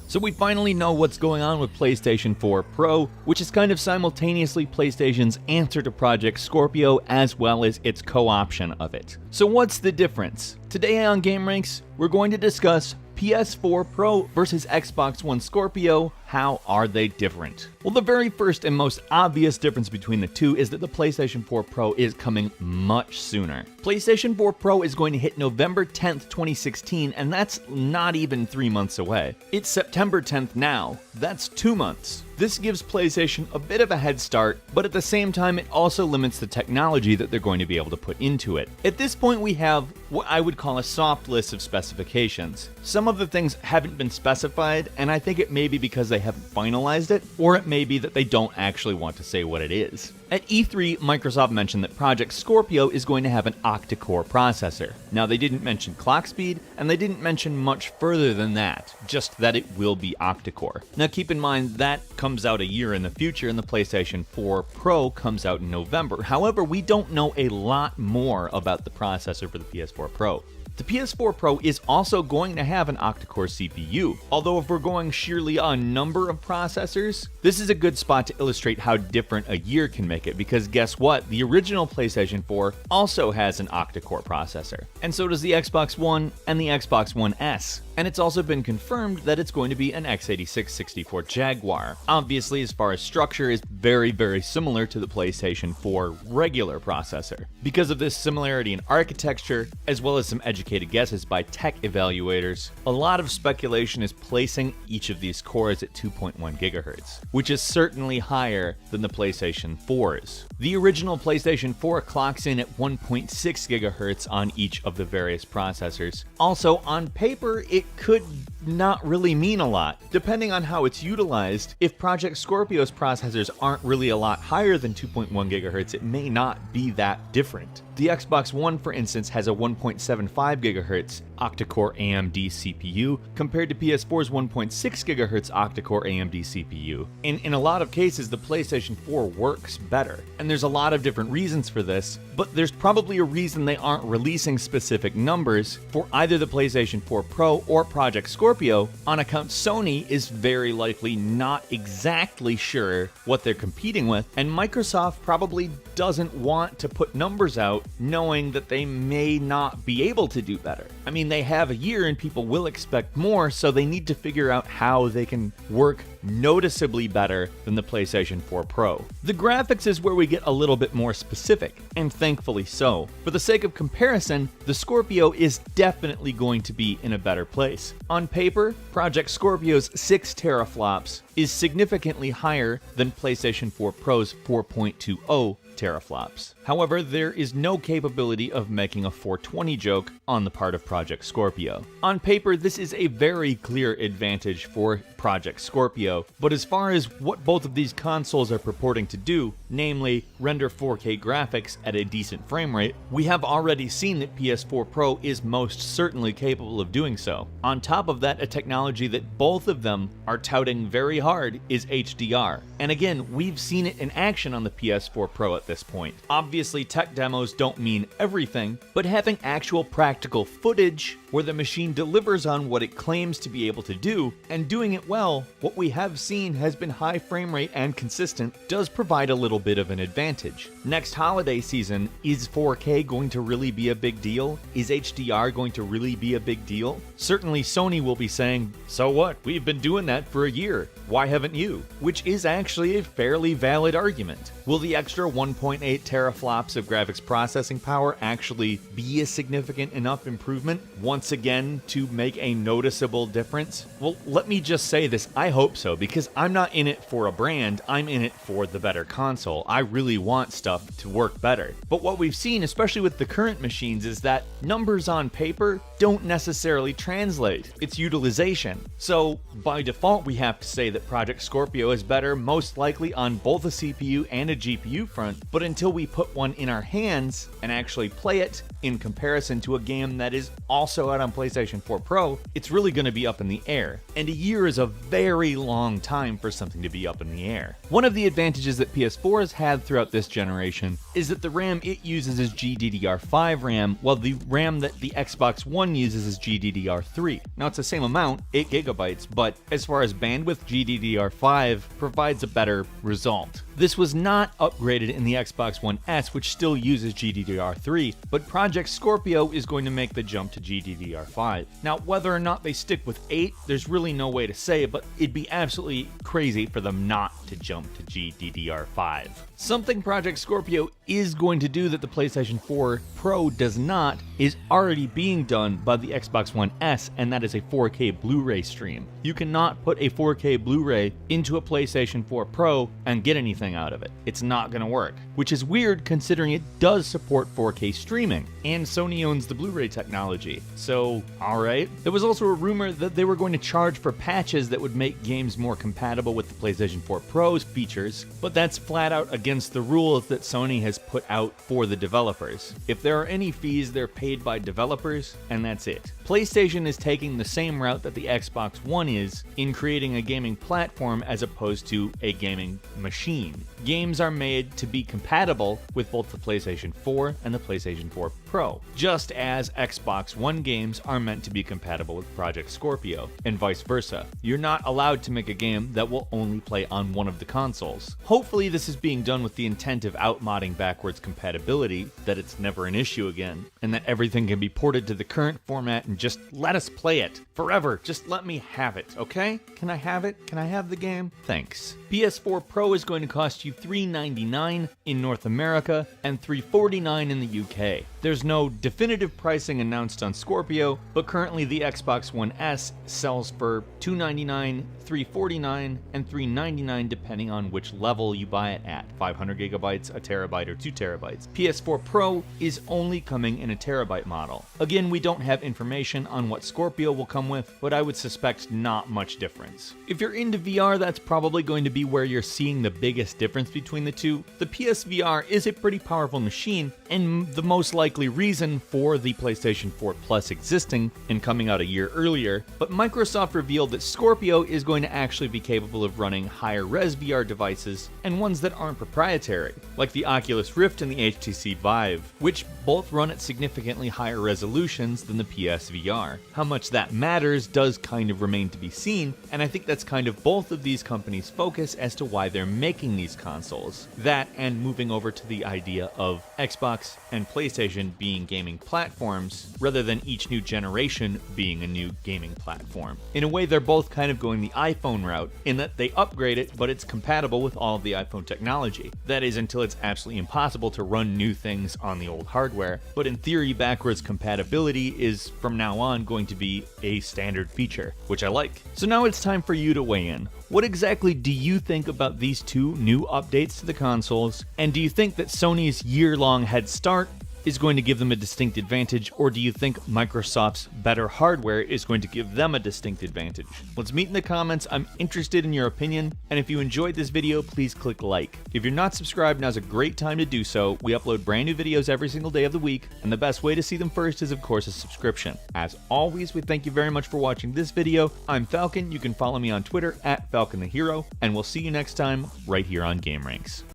So we finally know what's going on with PlayStation 4 Pro, which is kind of simultaneously PlayStation's answer to Project Scorpio as well as its co-option of it. So what's the difference? Today on Game Ranks, we're going to discuss PS4 Pro versus Xbox One Scorpio. How are they different? Well, the very first and most obvious difference between the two is that the PlayStation 4 Pro is coming much sooner. PlayStation 4 Pro is going to hit November 10th, 2016, and that's not even 3 months away. It's September 10th now. That's 2 months. This gives PlayStation a bit of a head start, but at the same time it also limits the technology that they're going to be able to put into it. At this point we have what I would call a soft list of specifications. Some of the things haven't been specified, and I think it may be because they haven't finalized it, or it may be that they don't actually want to say what it is. At E3, Microsoft mentioned that Project Scorpio is going to have an octa-core processor. Now, they didn't mention clock speed, and they didn't mention much further than that, just that it will be octa-core. Now, keep in mind that comes out a year in the future, and the PlayStation 4 Pro comes out in November. However, we don't know a lot more about the processor for the PS4 Pro. The PS4 Pro is also going to have an octa-core CPU, although if we're going sheerly on number of processors, this is a good spot to illustrate how different a year can make it, because guess what? The original PlayStation 4 also has an octa-core processor, and so does the Xbox One and the Xbox One S. And it's also been confirmed that it's going to be an x86-64 Jaguar. Obviously, as far as structure, is very similar to the PlayStation 4 regular processor. Because of this similarity in architecture, as well as some educated guesses by tech evaluators, a lot of speculation is placing each of these cores at 2.1 GHz, which is certainly higher than the PlayStation 4's. The original PlayStation 4 clocks in at 1.6 GHz on each of the various processors. Also, on paper, it could not really mean a lot. Depending on how it's utilized, if Project Scorpio's processors aren't really a lot higher than 2.1 GHz, it may not be that different. The Xbox One, for instance, has a 1.75 GHz octa-core AMD CPU compared to PS4's 1.6 GHz octa-core AMD CPU. In a lot of cases, the PlayStation 4 works better, and there's a lot of different reasons for this, but there's probably a reason they aren't releasing specific numbers for either the PlayStation 4 Pro or Project Scorpio, on account Sony is very likely not exactly sure what they're competing with, and Microsoft probably doesn't want to put numbers out knowing that they may not be able to do better. I mean, they have a year and people will expect more, so they need to figure out how they can work noticeably better than the PlayStation 4 Pro. The graphics is where we get a little bit more specific, and thankfully so. For the sake of comparison, the Scorpio is definitely going to be in a better place. On paper, Project Scorpio's 6 teraflops is significantly higher than PlayStation 4 Pro's 4.20 teraflops. However, there is no capability of making a 420 joke on the part of Project Scorpio. On paper, this is a very clear advantage for Project Scorpio, but as far as what both of these consoles are purporting to do, namely render 4K graphics at a decent frame rate, we have already seen that PS4 Pro is most certainly capable of doing so. On top of that, a technology that both of them are touting very hard is HDR. And again, we've seen it in action on the PS4 Pro at this point. Obviously, tech demos don't mean everything, but having actual practical footage where the machine delivers on what it claims to be able to do, and doing it well, what we have seen has been high frame rate and consistent, does provide a little bit of an advantage. Next holiday season, is 4K going to really be a big deal? Is HDR going to really be a big deal? Certainly Sony will be saying, so what? We've been doing that for a year. Why haven't you? Which is actually a fairly valid argument. Will the extra 1.8 teraflops of graphics processing power actually be a significant enough improvement once again to make a noticeable difference? Well, let me just say this, I hope so, because I'm not in it for a brand, I'm in it for the better console. I really want stuff to work better. But what we've seen, especially with the current machines, is that numbers on paper don't necessarily translate. It's utilization. So by default, we have to say that Project Scorpio is better, most likely on both a CPU and a GPU front, but until we put one in our hands and actually play it in comparison to a game that is also out on PlayStation 4 Pro, it's really going to be up in the air. And a year is a very long time for something to be up in the air. One of the advantages that PS4 has had throughout this generation is that the RAM it uses is GDDR5 RAM, while the RAM that the Xbox One uses is GDDR3. Now it's the same amount, 8 gigabytes, but as far as bandwidth, GDDR5 provides a better result. This was not upgraded in the Xbox One S, which still uses GDDR3, but Project Scorpio is going to make the jump to GDDR5. Now, whether or not they stick with 8, there's really no way to say, but it'd be absolutely crazy for them not to jump to GDDR5. Something Project Scorpio is going to do that the PlayStation 4 Pro does not is already being done by the Xbox One S, and that is a 4K Blu-ray stream. You cannot put a 4K Blu-ray into a PlayStation 4 Pro and get anything out of it. It's not going to work, which is weird considering it does support 4K streaming, and Sony owns the Blu-ray technology. So, alright. There was also a rumor that they were going to charge for patches that would make games more compatible with the PlayStation 4 Pro's features, but that's flat out against the rules that Sony has put out for the developers. If there are any fees, they're paid by developers, and that's it. PlayStation is taking the same route that the Xbox One is in creating a gaming platform as opposed to a gaming machine. Games are made to be compatible with both the PlayStation 4 and the PlayStation 4 Pro, just as Xbox One games are meant to be compatible with Project Scorpio, and vice versa. You're not allowed to make a game that will only play on one of the consoles. Hopefully this is being done with the intent of outmodding backwards compatibility, that it's never an issue again, and that everything can be ported to the current format and just let us play it forever. Just let me have it, okay? Can I have it? Can I have the game? Thanks. PS4 Pro is going to cost you $399 in North America and $349 in the UK. There's no definitive pricing announced on Scorpio, but currently the Xbox One S sells for $299, $349, and $399 depending on which level you buy it at, 500 gigabytes, a terabyte, or 2 terabytes. PS4 Pro is only coming in a terabyte model. Again, we don't have information on what Scorpio will come with, but I would suspect not much difference. If you're into VR, that's probably going to be where you're seeing the biggest difference between the two. The PSVR is a pretty powerful machine, and the most likely reason for the PlayStation 4 Plus existing and coming out a year earlier, but Microsoft revealed that Scorpio is going to actually be capable of running higher res VR devices and ones that aren't proprietary, like the Oculus Rift and the HTC Vive, which both run at significantly higher resolutions than the PSVR. How much that matters does kind of remain to be seen, and I think that's kind of both of these companies' focus as to why they're making these consoles. That and moving over to the idea of Xbox and PlayStation being gaming platforms, rather than each new generation being a new gaming platform. In a way, they're both kind of going the iPhone route, in that they upgrade it, but it's compatible with all of the iPhone technology. That is, until it's absolutely impossible to run new things on the old hardware, but in theory, backwards compatibility is, from now on, going to be a standard feature, which I like. So now it's time for you to weigh in. What exactly do you think about these two new updates to the consoles, and do you think that Sony's year-long head start is going to give them a distinct advantage, or do you think Microsoft's better hardware is going to give them a distinct advantage? Let's meet in the comments. I'm interested in your opinion, and if you enjoyed this video, please click like. If you're not subscribed, now's a great time to do so. We upload brand new videos every single day of the week, and the best way to see them first is, of course, a subscription. As always, we thank you very much for watching this video. I'm Falcon. You can follow me on Twitter @FalconTheHero, and we'll see you next time right here on Game Ranks.